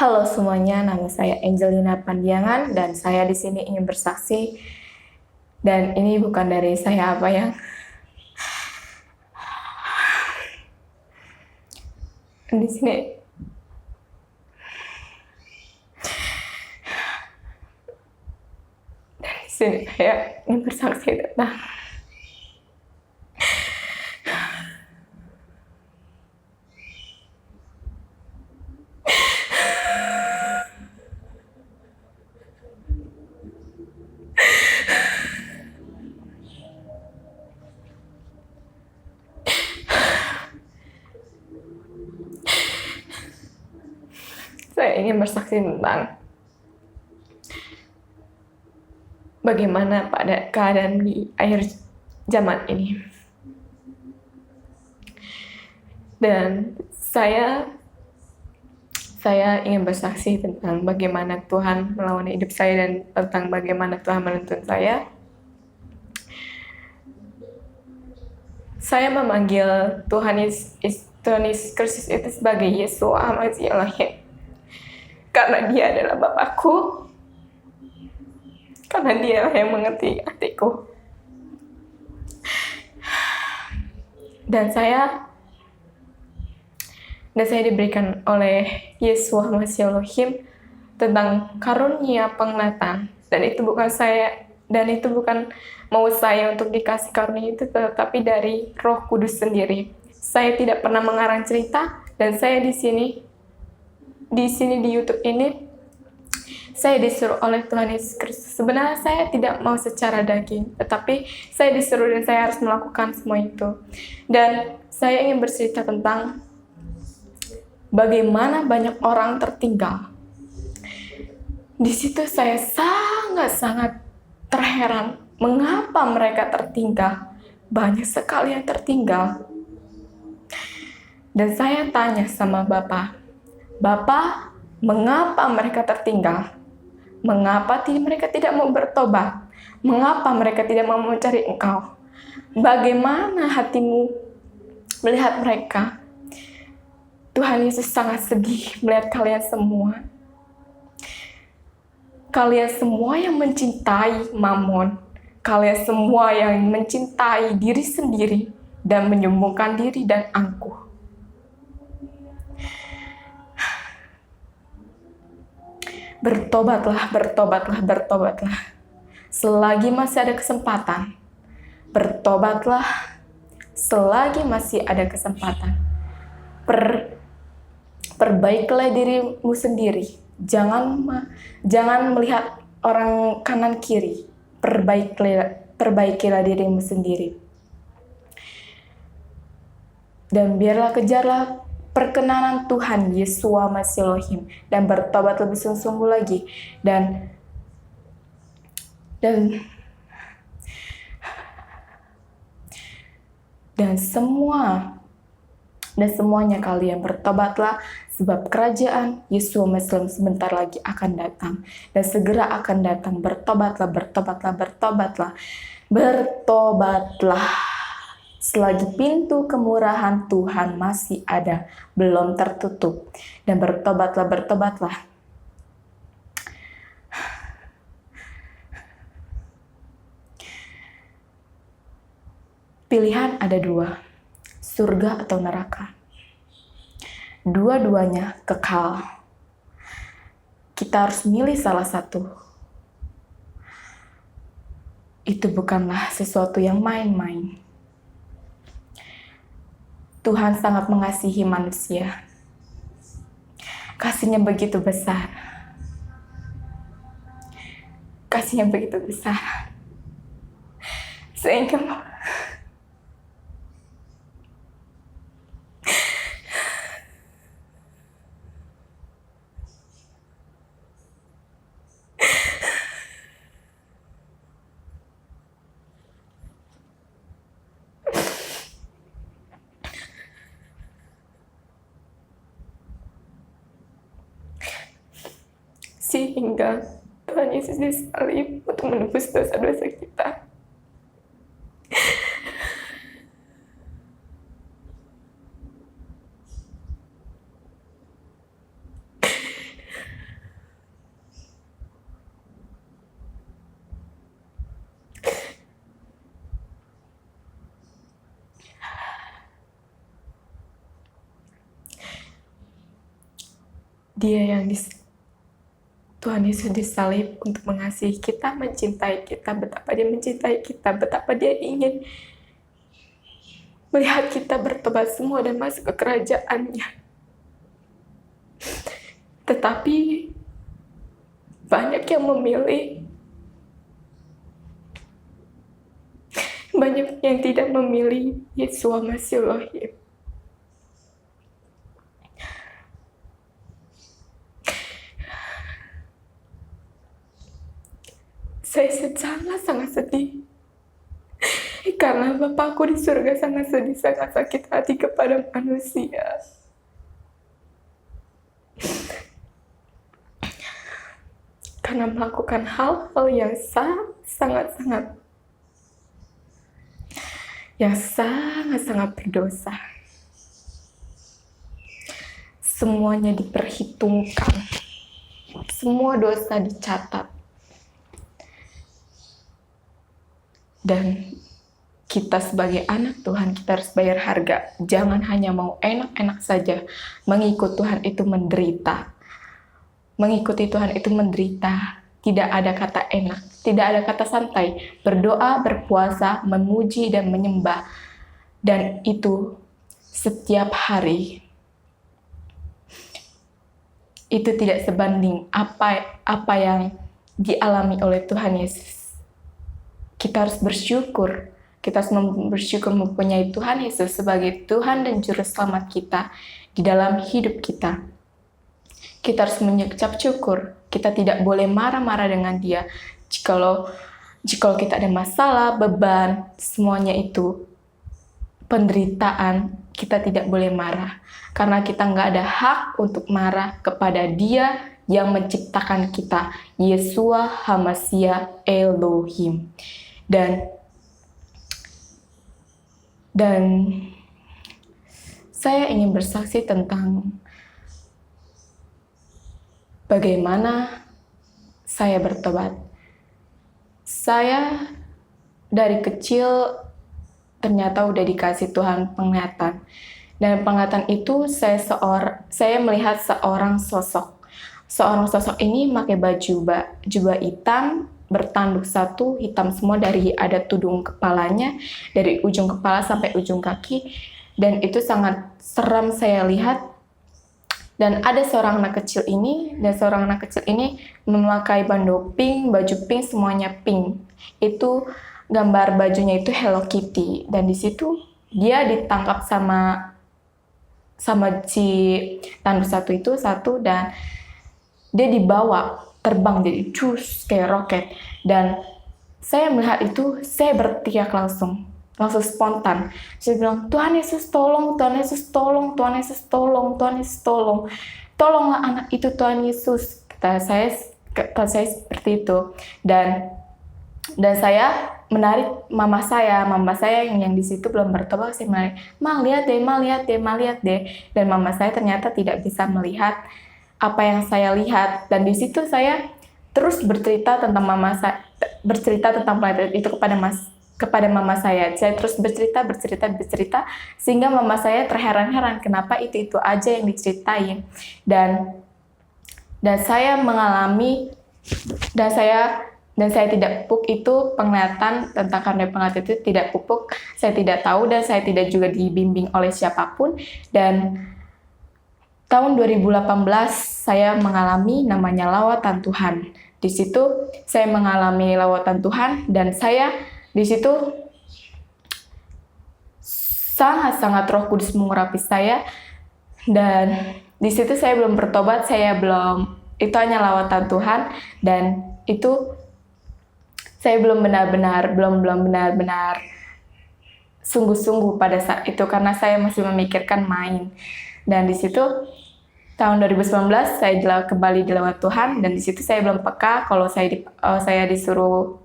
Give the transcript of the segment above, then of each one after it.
Halo semuanya, nama saya Angelina Pandiangan dan saya di sini ingin bersaksi, dan ini bukan dari saya apa yang di sini saya ingin bersaksi tentang saya ingin bersaksi tentang bagaimana pada keadaan di akhir zaman ini. Dan saya ingin bersaksi tentang bagaimana Tuhan melawan hidup saya dan tentang bagaimana Tuhan menuntun saya. Saya memanggil Tuhan Yesus Kristus itu sebagai Yeshua Masih Elohim, karena Dia adalah Bapakku, karena Dia yang mengerti hatiku. Dan saya diberikan oleh Yeshua Masih Elohim tentang karunia penglihatan, dan itu bukan mau saya untuk dikasih karunia itu, tetapi dari Roh Kudus sendiri. Saya tidak pernah mengarang cerita, dan saya di sini di YouTube ini saya disuruh oleh Tuhan Yesus Kristus. Sebenarnya saya tidak mau secara daging, tetapi saya disuruh dan saya harus melakukan semua itu. Dan saya ingin bercerita tentang bagaimana banyak orang tertinggal. Di situ saya sangat-sangat terheran, mengapa mereka tertinggal? Banyak sekali yang tertinggal. Dan saya tanya sama Bapak, mengapa mereka tertinggal? Mengapa mereka tidak mau bertobat? Mengapa mereka tidak mau mencari Engkau? Bagaimana hatimu melihat mereka? Tuhan Yesus sangat sedih melihat kalian semua. Kalian semua yang mencintai mamon, kalian semua yang mencintai diri sendiri dan menyombongkan diri dan angkuh. Bertobatlah. Selagi masih ada kesempatan. Bertobatlah selagi masih ada kesempatan. Perbaikilah dirimu sendiri. Jangan melihat orang kanan kiri. Perbaikilah dirimu sendiri. Dan biarlah kejarlah perkenanan Tuhan Yeshua Masih Elohim dan bertobat lebih sungguh-sungguh lagi, dan semuanya kalian bertobatlah, sebab kerajaan Yeshua Masih Elohim sebentar lagi akan datang dan segera akan datang. Bertobatlah. Selagi pintu kemurahan Tuhan masih ada, belum tertutup. Dan bertobatlah. Pilihan ada dua, surga atau neraka. Dua-duanya kekal. Kita harus milih salah satu. Itu bukanlah sesuatu yang main-main. Tuhan sangat mengasihi manusia. Kasihnya begitu besar. Sehingga Tuhan Yesus disalib untuk menebus dosa-dosa kita. Dia yang Tuhan Yesus disalib untuk mengasihi kita, mencintai kita, betapa dia mencintai kita, betapa dia ingin melihat kita bertobat semua dan masuk ke kerajaannya. Tetapi banyak yang memilih, banyak yang tidak memilih Yesua Masih Elohim. Saya sangat sedih. Karena Bapakku di surga sangat sedih, sangat sakit hati kepada manusia. Karena melakukan hal-hal yang sangat-sangat berdosa. Semuanya diperhitungkan. Semua dosa dicatat. Dan kita sebagai anak Tuhan, kita harus bayar harga. Jangan hanya mau enak-enak saja. Mengikut Tuhan itu menderita. Mengikuti Tuhan itu menderita. Tidak ada kata enak, tidak ada kata santai. Berdoa, berpuasa, memuji, dan menyembah. Dan itu setiap hari. Itu tidak sebanding apa yang dialami oleh Tuhan Yesus. Kita harus bersyukur. Kita harus bersyukur mempunyai Tuhan Yesus sebagai Tuhan dan Juru Selamat kita di dalam hidup kita. Kita harus mengucap syukur. Kita tidak boleh marah-marah dengan Dia. Jikalau kita ada masalah, beban, semuanya itu penderitaan, kita tidak boleh marah. Karena kita nggak ada hak untuk marah kepada Dia yang menciptakan kita, Yesua Hamashiach Elohim. Dan saya ingin bersaksi tentang bagaimana saya bertobat. Saya dari kecil ternyata udah dikasih Tuhan penglihatan. Dan penglihatan itu saya melihat seorang sosok. Seorang sosok ini pakai jubah hitam, bertanduk satu, hitam semua, dari ada tudung kepalanya, dari ujung kepala sampai ujung kaki. Dan itu sangat seram saya lihat. Dan ada seorang anak kecil ini, memakai bandu pink, baju pink, semuanya pink. Itu gambar bajunya itu Hello Kitty. Dan di situ dia ditangkap sama si tanduk satu, dan dia dibawa terbang jadi cus kayak roket. Dan saya melihat itu, saya berteriak langsung spontan. Saya bilang, Tuhan Yesus tolong, Tuhan Yesus tolong, Tuhan Yesus tolong, Tuhan Yesus tolong. Tolonglah anak itu, Tuhan Yesus. Kata saya seperti itu. Dan saya menarik mama saya yang di situ belum bertobat. Saya menarik, Ma lihat deh. Dan mama saya ternyata tidak bisa melihat apa yang saya lihat. Dan di situ saya terus bercerita tentang penglihatan itu kepada mama saya. Saya terus bercerita sehingga mama saya terheran-heran kenapa itu aja yang diceritain. Dan saya mengalami dan saya tidak pupuk itu penglihatan, tentang karena penglihatan itu tidak pupuk. Saya tidak tahu dan saya tidak juga dibimbing oleh siapapun. Dan tahun 2018 saya mengalami namanya lawatan Tuhan. Di situ saya mengalami lawatan Tuhan dan saya di situ sangat Roh Kudus mengurapi saya. Dan di situ saya belum bertobat, itu hanya lawatan Tuhan, dan itu saya belum benar-benar sungguh-sungguh pada saat itu karena saya masih memikirkan main. Dan di situ tahun 2019 saya kembali dilawat Tuhan, dan di situ saya belum peka kalau saya disuruh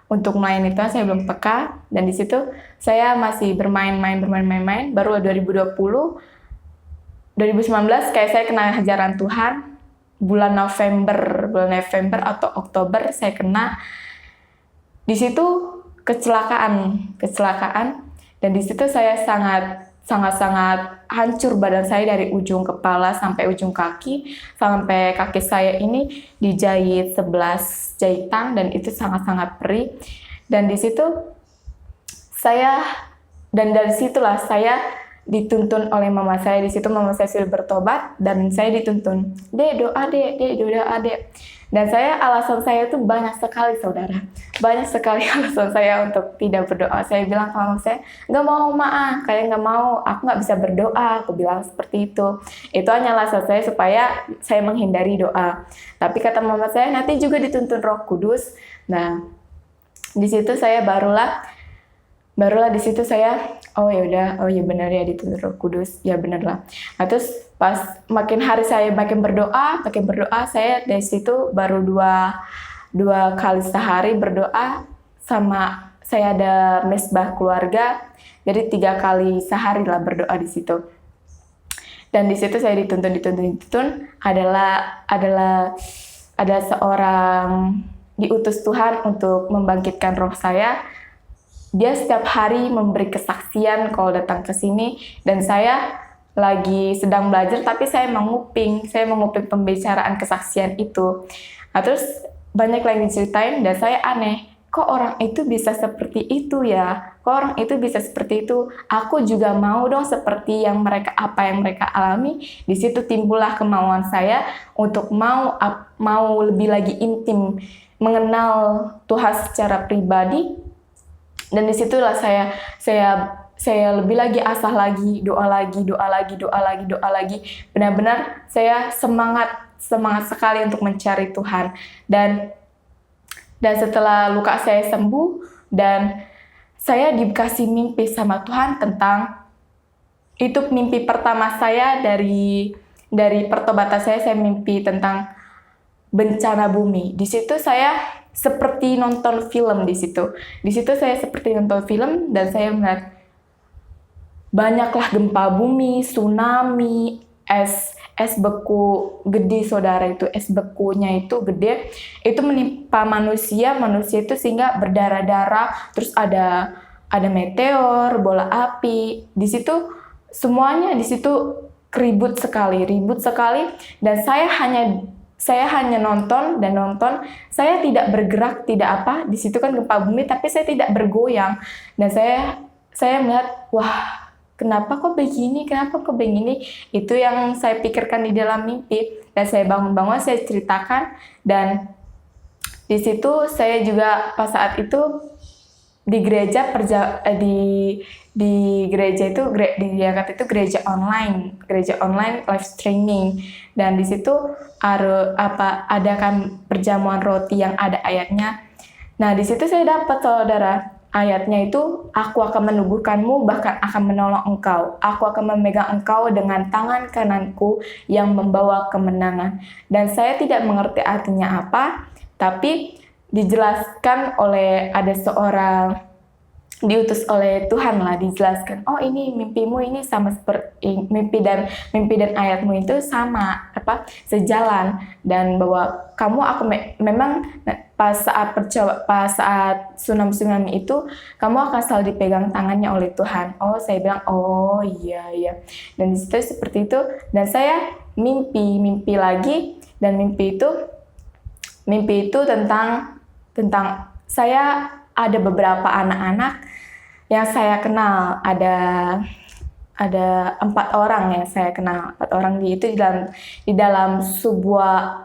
untuk main itu, saya belum peka. Dan di situ saya masih bermain-main. Baru 2019 kayak saya kena ajaran Tuhan. Bulan November atau Oktober saya kena. Di situ kecelakaan. Dan di situ saya sangat-sangat hancur badan saya dari ujung kepala sampai ujung kaki, sampai kaki saya ini dijahit 11 jahitan dan itu sangat-sangat perih. Dan di situ dari situlah saya dituntun oleh mama saya. Di situ mama saya sudah bertobat dan saya dituntun, Dek doa dek. Dan alasan saya itu banyak sekali saudara, banyak sekali alasan saya untuk tidak berdoa. Saya bilang ke mama saya, nggak mau kayak nggak mau, aku nggak bisa berdoa, aku bilang seperti itu. Itu hanya alasan saya supaya saya menghindari doa. Tapi kata mama saya, nanti juga dituntun Roh Kudus. Nah, di situ saya barulah di situ saya, oh ya benar ya dituntun Roh Kudus, ya benar lah. Nah, terus pas makin hari saya makin berdoa, saya dari situ baru dua kali sehari berdoa, sama saya ada mesbah keluarga, jadi 3 kali sehari lah berdoa di situ. Dan di situ saya dituntun ada seorang diutus Tuhan untuk membangkitkan roh saya. Dia setiap hari memberi kesaksian kalau datang ke sini, dan saya lagi sedang belajar tapi saya menguping pembicaraan kesaksian itu. Nah, terus banyak lagi diceritain dan saya aneh, kok orang itu bisa seperti itu ya? Kok orang itu bisa seperti itu? Aku juga mau dong seperti apa yang mereka alami. Di situ timbullah kemauan saya untuk mau lebih lagi intim mengenal Tuhan secara pribadi. Dan disitulah saya lebih lagi asah lagi, doa lagi. Benar-benar saya semangat sekali untuk mencari Tuhan. Dan setelah luka saya sembuh dan saya dikasih mimpi sama Tuhan tentang, itu mimpi pertama saya dari pertobatan saya mimpi tentang bencana bumi. Di situ saya seperti nonton film di situ. Di situ saya seperti nonton film dan saya melihat banyaklah gempa bumi, tsunami, es beku gede saudara, itu es bekunya itu gede. Itu menimpa manusia itu sehingga berdarah-darah, terus ada meteor, bola api. Di situ semuanya di situ ribut sekali dan saya hanya nonton, saya tidak bergerak, tidak apa. Di situ kan gempa bumi, tapi saya tidak bergoyang. Dan saya melihat, wah, kenapa kok begini? Itu yang saya pikirkan di dalam mimpi. Dan saya bangun-bangun, saya ceritakan. Dan di situ saya juga pas saat itu di gereja di gereja itu diangkat itu gereja online live streaming, dan di situ ada kan perjamuan roti yang ada ayatnya. Nah, di situ saya dapat saudara, ayatnya itu, aku akan menubuhkanmu, bahkan akan menolong engkau, aku akan memegang engkau dengan tangan kananku yang membawa kemenangan. Dan saya tidak mengerti artinya apa, tapi dijelaskan oleh ada seorang diutus oleh Tuhan lah, dijelaskan, oh ini mimpimu ini sama seperti mimpi dan ayatmu itu sama sejalan, dan bahwa kamu memang pas saat tsunami itu kamu akan selalu dipegang tangannya oleh Tuhan. Oh, saya bilang, oh iya. Dan di situ seperti itu, dan saya mimpi lagi, dan mimpi itu tentang saya ada beberapa anak-anak yang saya kenal, ada 4 orang yang saya kenal. 4 orang itu di dalam sebuah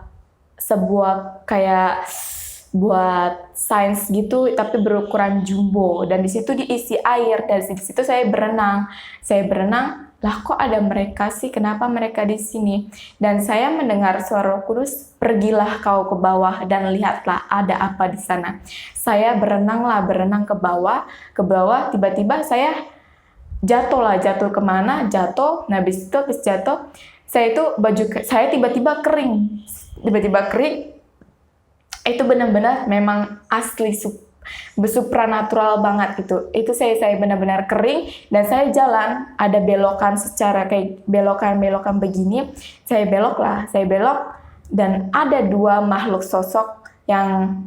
kayak buat sains gitu, tapi berukuran jumbo, dan di situ diisi air. Dan di situ saya berenang, lah kok ada mereka sih, kenapa mereka di sini? Dan saya mendengar suara Roh Kudus, pergilah kau ke bawah dan lihatlah ada apa di sana. Saya berenang ke bawah, tiba-tiba saya jatuh kemana, nah habis jatuh, baju saya tiba-tiba kering, itu benar-benar memang asli supranatural banget itu saya benar-benar kering, dan saya jalan ada belokan secara kayak belokan begini, saya belok dan ada 2 makhluk sosok yang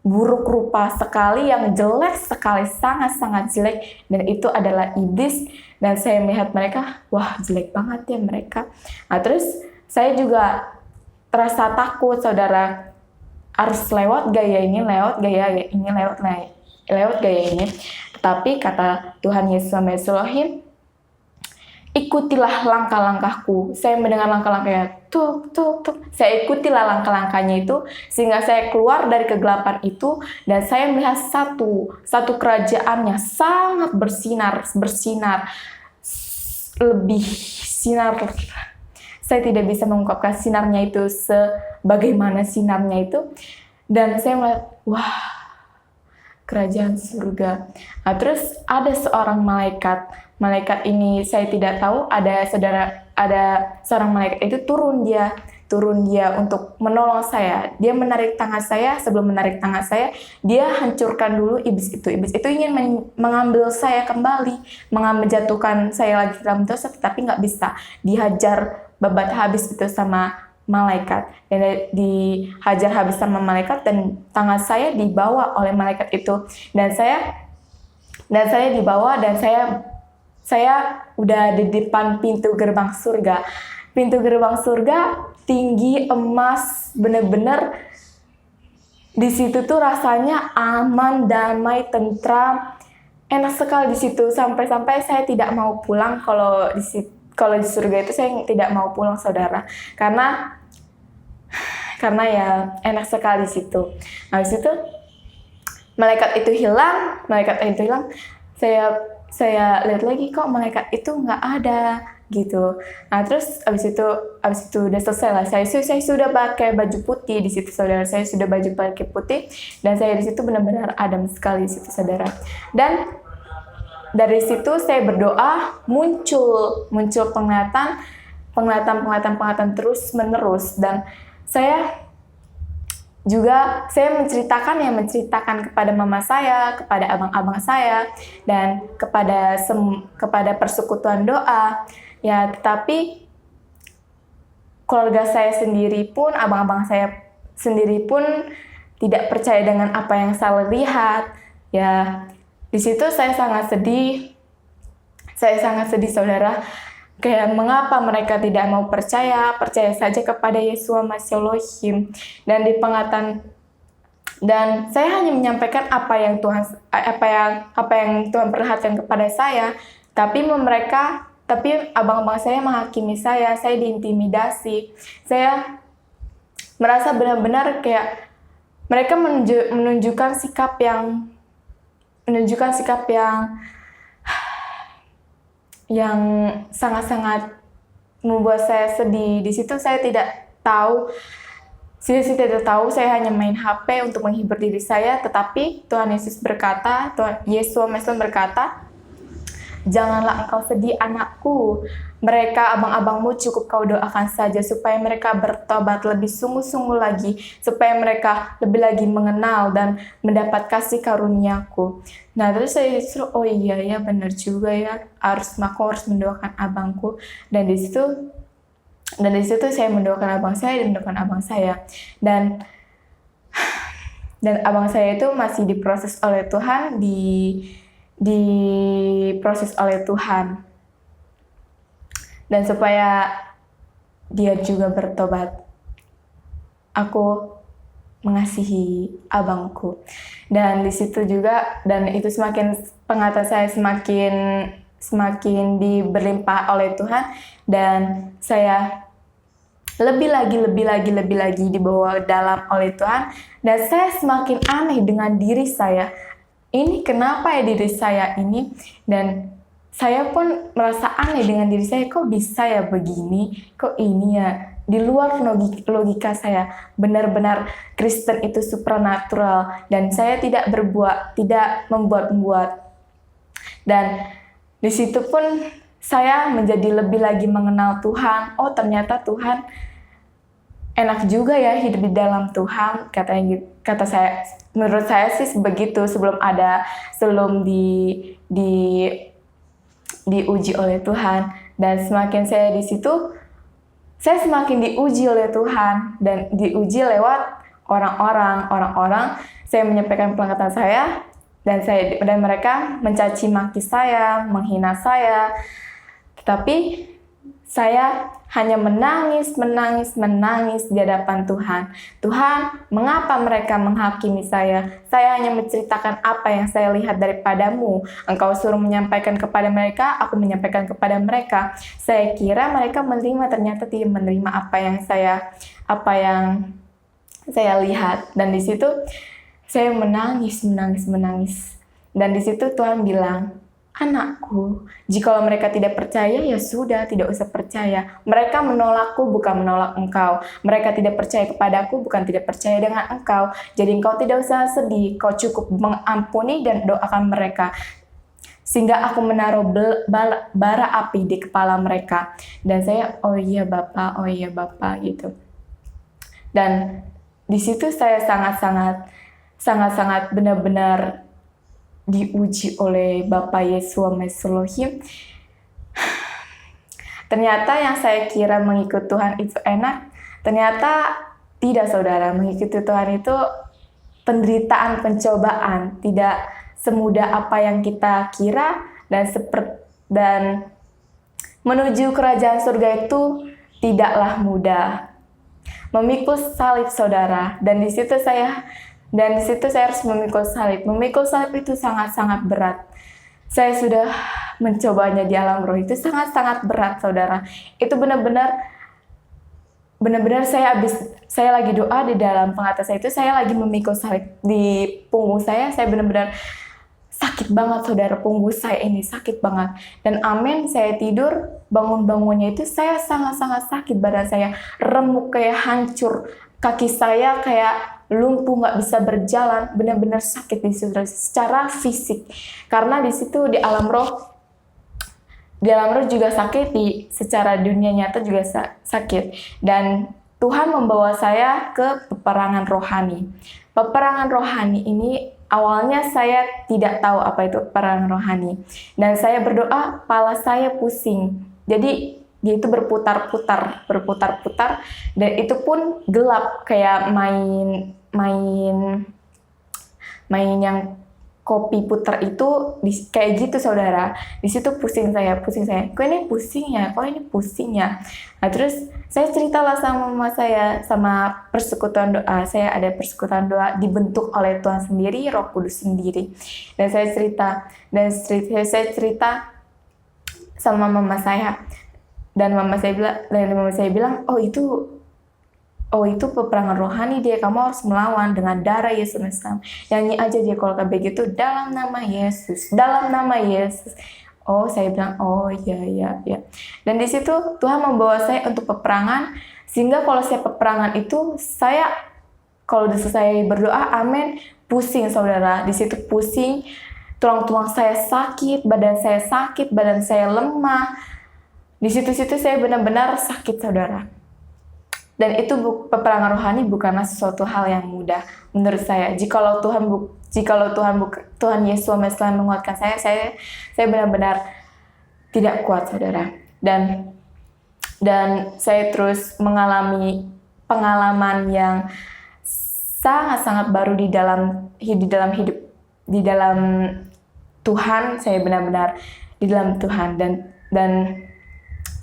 buruk rupa sekali, yang jelek sekali, sangat-sangat jelek, dan itu adalah iblis. Dan saya melihat mereka, wah jelek banget ya mereka. Nah terus saya juga terasa takut, saudara, harus lewat gaya ini, lewat gaya ini, lewat gaya ini. Tetapi kata Tuhan Yesus Elohim, ikutilah langkah-langkahku. Saya mendengar langkah-langkahnya, tuk. Saya ikutilah langkah-langkahnya itu, sehingga saya keluar dari kegelapan itu, dan saya melihat satu kerajaannya sangat bersinar, lebih sinar. Saya tidak bisa mengungkapkan sinarnya itu sebagaimana sinarnya itu. Dan saya melihat, wah, kerajaan surga. Nah, terus ada seorang malaikat. Malaikat ini saya tidak tahu, ada seorang malaikat itu turun dia untuk menolong saya. Dia menarik tangan saya, sebelum menarik tangan saya, dia hancurkan dulu iblis itu. Iblis itu ingin mengambil saya kembali, menjatuhkan saya lagi dalam dosa, tetapi nggak bisa. Dihajar babat habis itu sama malaikat, dan dihajar habis sama malaikat, dan tangan saya dibawa oleh malaikat itu, dan saya dibawa, dan saya udah di depan pintu gerbang surga. Pintu gerbang surga tinggi, emas, bener-bener di situ tuh rasanya aman, damai, tentram, enak sekali di situ. Sampai-sampai saya tidak mau pulang. Kalau di surga itu saya tidak mau pulang, saudara, karena ya enak sekali di situ. Nah, di situ malaikat itu hilang. Saya lihat lagi, kok malaikat itu nggak ada gitu. Nah terus abis itu udah selesai lah. Saya sudah pakai baju putih di situ, saudara. Saya sudah pakai putih, dan saya di situ benar-benar adem sekali di situ, saudara. Dan dari situ saya berdoa, muncul penglihatan terus menerus, dan saya menceritakan kepada mama saya, kepada abang-abang saya, dan kepada persekutuan doa. Ya, tetapi keluarga saya sendiri pun, abang-abang saya sendiri pun tidak percaya dengan apa yang saya lihat. Ya, di situ saya sangat sedih, saudara. Kayak mengapa mereka tidak mau percaya saja kepada Yeshua Masih Elohim. Dan saya hanya menyampaikan apa yang Tuhan perlihatkan kepada saya, tapi abang-abang saya menghakimi saya diintimidasi. Saya merasa benar-benar kayak mereka menunjukkan sikap yang sangat-sangat membuat saya sedih. Di situ saya tidak tahu, saya hanya main HP untuk menghibur diri saya, tetapi Tuhan Yesus berkata, janganlah engkau sedih, anakku. Mereka, abang-abangmu, cukup kau doakan saja supaya mereka bertobat lebih sungguh-sungguh lagi, supaya mereka lebih lagi mengenal dan mendapat kasih karunia-Ku. Nah, terus saya disuruh, oh iya ya, benar juga ya, aku harus mendoakan abangku. Dan di situ saya mendoakan abang saya dan mendoakan abang saya. Dan abang saya itu masih diproses oleh Tuhan, diproses oleh Tuhan, dan supaya dia juga bertobat. Aku mengasihi abangku, dan di situ juga, dan itu penglihatan saya semakin berlimpah oleh Tuhan, dan saya lebih lagi dibawa dalam oleh Tuhan, dan saya semakin aneh dengan diri saya. Ini kenapa ya diri saya ini? Dan saya pun merasa aneh dengan diri saya, kok bisa ya begini? Kok ini ya? Di luar logika saya, benar-benar Kristen itu supranatural, dan saya tidak membuat-buat. Dan di situ pun saya menjadi lebih lagi mengenal Tuhan. Oh, ternyata Tuhan enak juga ya hidup di dalam Tuhan, kata saya. Menurut saya sih begitu, sebelum diuji oleh Tuhan. Dan semakin saya di situ, saya semakin diuji oleh Tuhan, dan diuji lewat orang-orang saya menyampaikan pelangatan saya, dan mereka mencaci maki saya, menghina saya. Tetapi saya hanya menangis di hadapan Tuhan. Tuhan, mengapa mereka menghakimi saya? Saya hanya menceritakan apa yang saya lihat daripadamu. Engkau suruh menyampaikan kepada mereka, aku menyampaikan kepada mereka. Saya kira mereka menerima, ternyata tidak menerima apa yang saya lihat. Dan di situ saya menangis. Dan di situ Tuhan bilang, anakku, jikalau mereka tidak percaya, ya sudah, tidak usah percaya. Mereka menolakku, bukan menolak engkau. Mereka tidak percaya kepadaku, bukan tidak percaya dengan engkau. Jadi engkau tidak usah sedih, kau cukup mengampuni dan doakan mereka. Sehingga aku menaruh bara api di kepala mereka. Dan saya, oh iya Bapak, gitu. Dan di situ saya sangat benar-benar diuji oleh Bapak Yesua Mesolohim. Ternyata yang saya kira mengikut Tuhan itu enak, ternyata tidak, saudara. Mengikuti Tuhan itu penderitaan, pencobaan, tidak semudah apa yang kita kira, dan menuju kerajaan surga itu tidaklah mudah. Memikul salib, saudara, dan di situ saya harus memikul salib. Memikul salib itu sangat-sangat berat. Saya sudah mencobanya di alam roh, itu sangat-sangat berat, saudara. Itu benar-benar saya lagi doa di dalam pengatas saya itu, saya lagi memikul salib di punggung saya benar-benar sakit banget, saudara. Punggung saya ini sakit banget. Dan amin, saya tidur, bangunnya itu saya sangat-sangat sakit. Badan saya remuk kayak hancur. Kaki saya kayak lumpuh, nggak bisa berjalan, benar-benar sakit di situ secara fisik. Karena di situ di alam roh juga sakit, secara dunia nyata juga sakit. Dan Tuhan membawa saya ke peperangan rohani. Peperangan rohani ini awalnya saya tidak tahu apa itu peperangan rohani. Dan saya berdoa, kepala saya pusing. Jadi dia itu berputar-putar, dan itu pun gelap, kayak main yang kopi putar itu kayak gitu, saudara. Di situ pusing saya. Kok ini pusing ya? Nah, terus saya ceritalah sama mama saya, sama persekutuan doa. Saya ada persekutuan doa dibentuk oleh Tuhan sendiri, Roh Kudus sendiri. Dan saya cerita sama mama saya. Dan mama saya bilang, oh itu peperangan rohani dia, kamu harus melawan dengan darah Yesus Kristus. Nyanyi aja dia kalau kayak begitu, dalam nama Yesus. Oh, saya bilang, oh iya. Dan di situ Tuhan membawa saya untuk peperangan, sehingga kalau saya peperangan itu, kalau udah selesai berdoa, amin, pusing, saudara. Di situ pusing, tulang-tulang saya sakit, badan saya lemah. Di situ-situ saya benar-benar sakit, saudara. Dan itu peperangan rohani bukanlah sesuatu hal yang mudah menurut saya. Jikalau Tuhan Yesus Kristus menguatkan saya benar-benar tidak kuat, saudara. Dan saya terus mengalami pengalaman yang sangat-sangat baru di dalam Tuhan. Saya benar-benar di dalam Tuhan, dan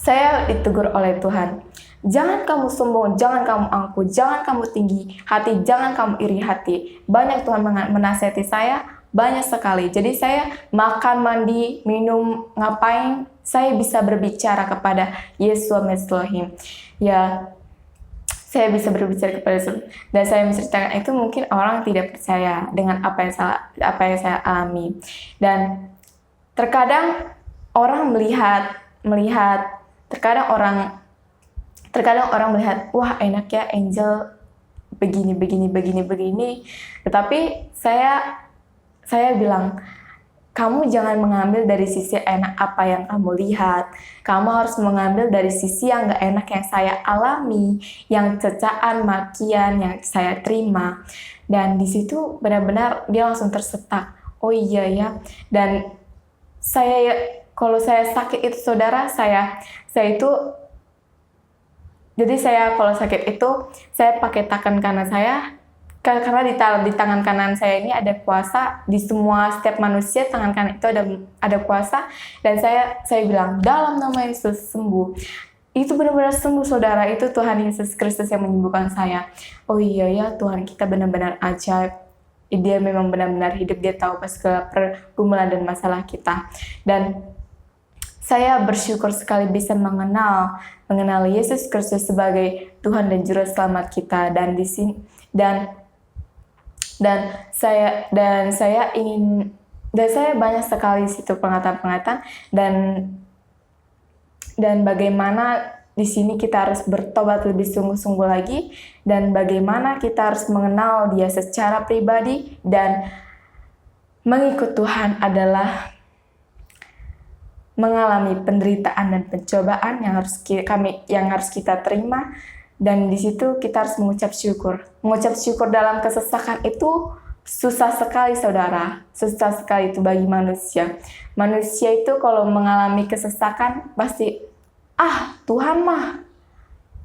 saya ditegur oleh Tuhan. Jangan kamu sombong, jangan kamu angkuh, jangan kamu tinggi hati, jangan kamu iri hati. Banyak Tuhan menasihati saya, banyak sekali. Jadi saya makan, mandi, minum, ngapain, saya bisa berbicara kepada Yesua Mesolohim. Ya, saya bisa berbicara kepada Yesus. Dan saya menceritakan itu, mungkin orang tidak percaya dengan apa yang saya alami. Dan terkadang orang melihat terkadang orang melihat, wah enak ya Angel begini. Tetapi saya bilang, kamu jangan mengambil dari sisi enak apa yang kamu lihat. Kamu harus mengambil dari sisi yang gak enak yang saya alami, yang cecaan, makian yang saya terima. Dan di situ benar-benar dia langsung tersetak. Oh iya ya. Dan kalau saya sakit itu, saudara, kalau sakit itu, saya pakai tangan kanan saya, karena di tangan kanan saya ini ada kuasa. Di setiap manusia tangan kanan itu ada kuasa, dan saya bilang dalam nama Yesus sembuh. Itu benar-benar sembuh, saudara. Itu Tuhan Yesus Kristus yang menyembuhkan saya. Oh iya ya, Tuhan kita benar-benar ajaib. Dia memang benar-benar hidup. Dia tahu pas pergumulan dan masalah kita. Dan saya bersyukur sekali bisa mengenal Yesus Kristus sebagai Tuhan dan Juru Selamat kita. Dan di sini dan saya banyak sekali situ pengetahuan dan bagaimana di sini kita harus bertobat lebih sungguh-sungguh lagi, dan bagaimana kita harus mengenal Dia secara pribadi, dan mengikut Tuhan adalah mengalami penderitaan dan pencobaan yang harus kita terima. Dan di situ kita harus mengucap syukur. Mengucap syukur dalam kesesakan itu susah sekali, saudara. Susah sekali itu bagi manusia. Manusia itu kalau mengalami kesesakan pasti, Tuhan mah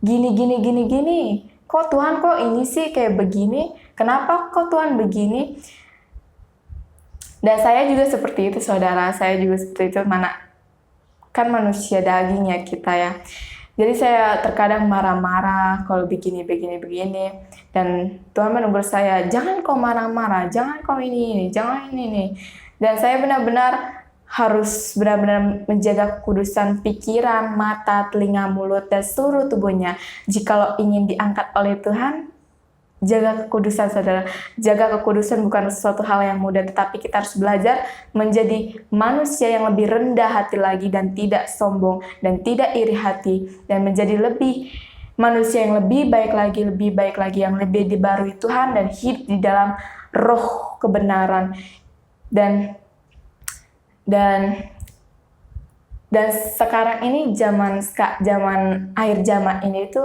gini. Kok Tuhan kok ini sih kayak begini? Kenapa kok Tuhan begini? Dan saya juga seperti itu, saudara. Saya juga seperti itu. Kan manusia dagingnya kita ya. Jadi saya terkadang marah-marah kalau begini. Dan Tuhan menegur saya, jangan kau marah-marah, jangan kau ini, jangan ini. Dan saya harus benar-benar menjaga kekudusan pikiran, mata, telinga, mulut, dan seluruh tubuhnya. Jikalau ingin diangkat oleh Tuhan, jaga kekudusan, saudara. Jaga kekudusan bukan sesuatu hal yang mudah, tetapi kita harus belajar menjadi manusia yang lebih rendah hati lagi, dan tidak sombong, dan tidak iri hati, dan menjadi manusia yang lebih baik lagi, yang lebih dibarui Tuhan, dan hidup di dalam roh kebenaran. Dan sekarang ini zaman akhir zaman ini itu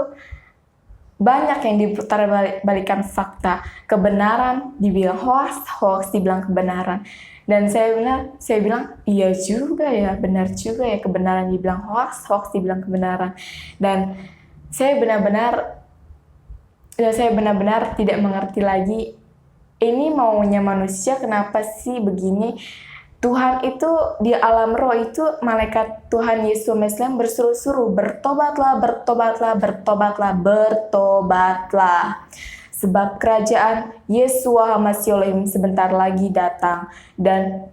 banyak yang diputar balikan fakta. Kebenaran dibilang hoax dibilang kebenaran. Dan saya bilang iya juga ya, benar juga ya, kebenaran dibilang hoax dibilang kebenaran. Dan saya benar-benar tidak mengerti lagi, ini maunya manusia kenapa sih begini. Tuhan itu di alam roh itu, malaikat Tuhan Yesus Meslam berseru-seru, bertobatlah. Sebab kerajaan Yeshua HaMashiach Elohim sebentar lagi datang. Dan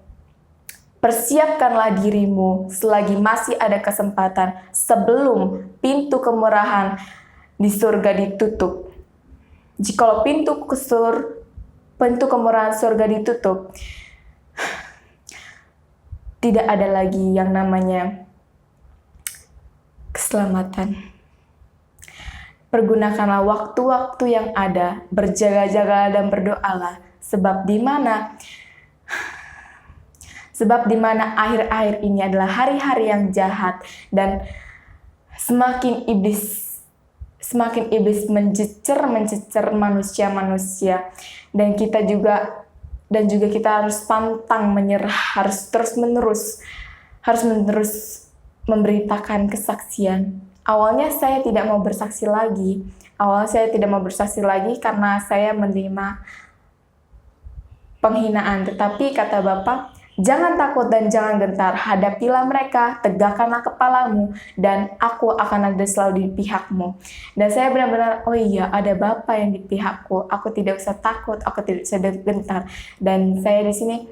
persiapkanlah dirimu selagi masih ada kesempatan sebelum pintu kemurahan di surga ditutup. Jikalau pintu kemurahan surga ditutup, tidak ada lagi yang namanya keselamatan. Pergunakanlah waktu-waktu yang ada, berjaga-jagalah dan berdoalah, sebab di mana akhir-akhir ini adalah hari-hari yang jahat, dan semakin iblis mencecer manusia-manusia, dan kita harus pantang menyerah, harus terus-menerus memberitakan kesaksian. Awalnya saya tidak mau bersaksi lagi karena saya menerima penghinaan. Tetapi kata Bapa, jangan takut dan jangan gentar, hadapilah mereka, tegakkanlah kepalamu, dan aku akan ada selalu di pihakmu. Dan saya benar-benar, oh iya, ada Bapa yang di pihakku, aku tidak usah takut, aku tidak usah gentar. Dan saya di sini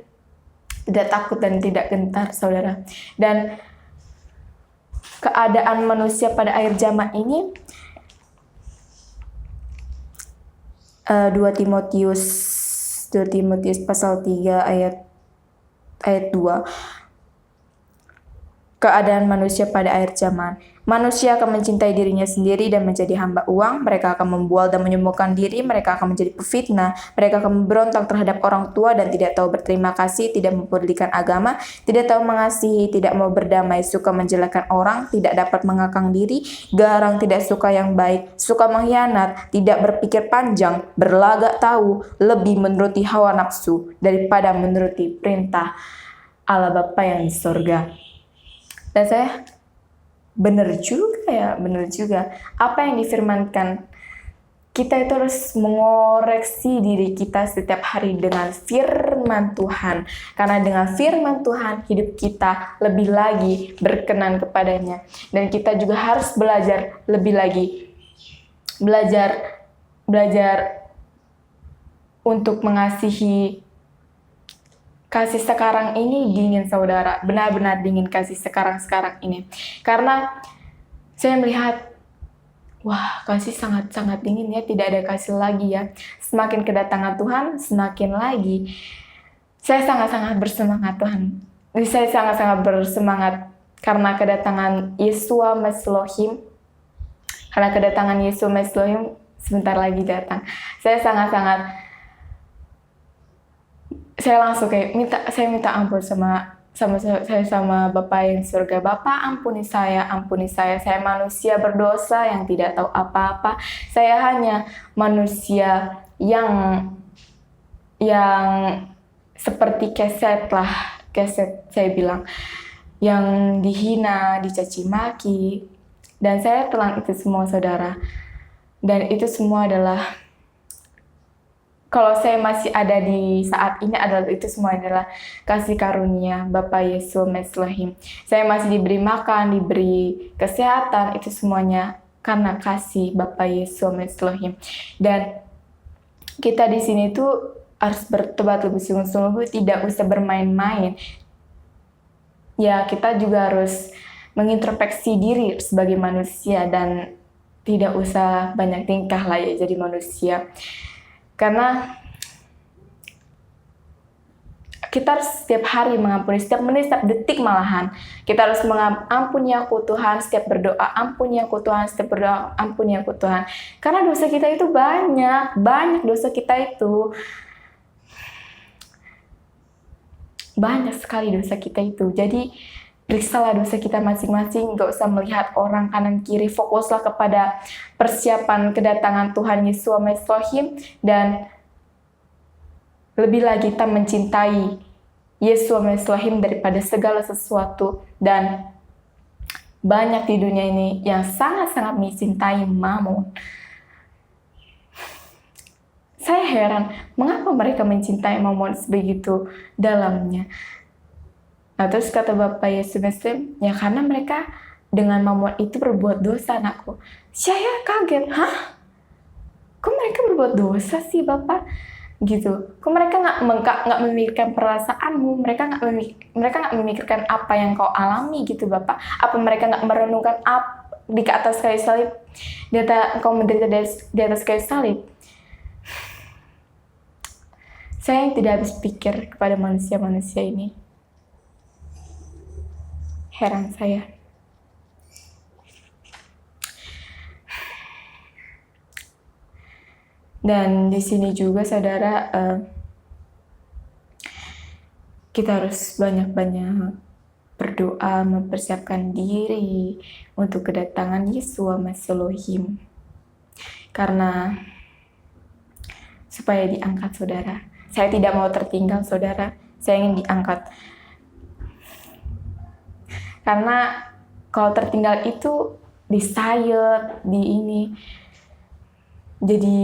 tidak takut dan tidak gentar, saudara. Dan keadaan manusia pada akhir zaman ini, 2 Timotius pasal 3 ayat 2. Keadaan manusia pada akhir zaman. Manusia akan mencintai dirinya sendiri dan menjadi hamba uang. Mereka akan membual dan menyombongkan diri. Mereka akan menjadi pefitnah. Mereka akan memberontak terhadap orang tua dan tidak tahu berterima kasih, tidak mempedulikan agama, tidak tahu mengasihi, tidak mau berdamai, suka menjelekkan orang, tidak dapat mengekang diri, garang, tidak suka yang baik, suka mengkhianat, tidak berpikir panjang, berlagak tahu, lebih menuruti hawa nafsu daripada menuruti perintah Allah Bapa yang di sorga. Dan saya benar juga. Apa yang difirmankan kita itu harus mengoreksi diri kita setiap hari dengan firman Tuhan. Karena dengan firman Tuhan, hidup kita lebih lagi berkenan kepadanya. Dan kita juga harus belajar lebih lagi. Belajar untuk mengasihi. Kasih sekarang ini dingin, saudara. Benar-benar dingin kasih sekarang ini. Karena saya melihat, wah, kasih sangat-sangat dingin ya, tidak ada kasih lagi ya. Semakin kedatangan Tuhan, semakin lagi. Saya sangat-sangat bersemangat Tuhan. Saya sangat-sangat bersemangat karena kedatangan Yeshua Meslohim. Karena kedatangan Yeshua Meslohim sebentar lagi datang. Saya langsung kayak minta ampun sama Bapa yang di surga. Bapa, ampuni saya. Saya manusia berdosa yang tidak tahu apa-apa. Saya hanya manusia yang seperti keset saya bilang, yang dihina, dicaci maki, dan saya telan itu semua, saudara. Dan itu semua adalah, kalau saya masih ada di saat ini, itu semua adalah kasih karunia Bapa Yesus Meslohim. Saya masih diberi makan, diberi kesehatan, itu semuanya karena kasih Bapa Yesus Meslohim. Dan kita di sini tuh harus bertobat lebih sungguh-sungguh, tidak usah bermain-main. Ya, kita juga harus mengintrospeksi diri sebagai manusia dan tidak usah banyak tingkah lah ya jadi manusia. Karena kita harus setiap hari mengampuni, setiap menit, setiap detik malahan. Kita harus mengampuni aku Tuhan, setiap berdoa, ampuni aku Tuhan, setiap berdoa, ampuni aku Tuhan. Karena dosa kita itu banyak dosa kita itu. Banyak sekali dosa kita itu. Jadi, periksalah dosa kita masing-masing, gak usah melihat orang kanan kiri, fokuslah kepada persiapan kedatangan Tuhan Yesus Meslohim, dan lebih lagi kita mencintai Yesus Meslohim daripada segala sesuatu. Dan banyak di dunia ini yang sangat-sangat mencintai mamon. Saya heran, mengapa mereka mencintai mamon sebegitu dalamnya. Nah, terus kata Bapak Yesus Meslohim, ya karena mereka dengan mamon itu berbuat dosa, anakku. Saya kaget, kok mereka berbuat dosa sih Bapak? Gitu. Kok mereka nggak memikirkan perasaanmu, mereka nggak memikirkan apa yang kau alami gitu Bapak? Apa mereka nggak merenungkan di atas kayu salib, engkau menderita di atas kayu salib? Saya yang tidak habis pikir kepada manusia-manusia ini. Heran saya. Dan di sini juga, saudara, kita harus banyak-banyak berdoa, mempersiapkan diri untuk kedatangan Yesus Meslohim. Karena supaya diangkat, saudara. Saya tidak mau tertinggal, saudara. Saya ingin diangkat. Karena kalau tertinggal itu disayat, jadi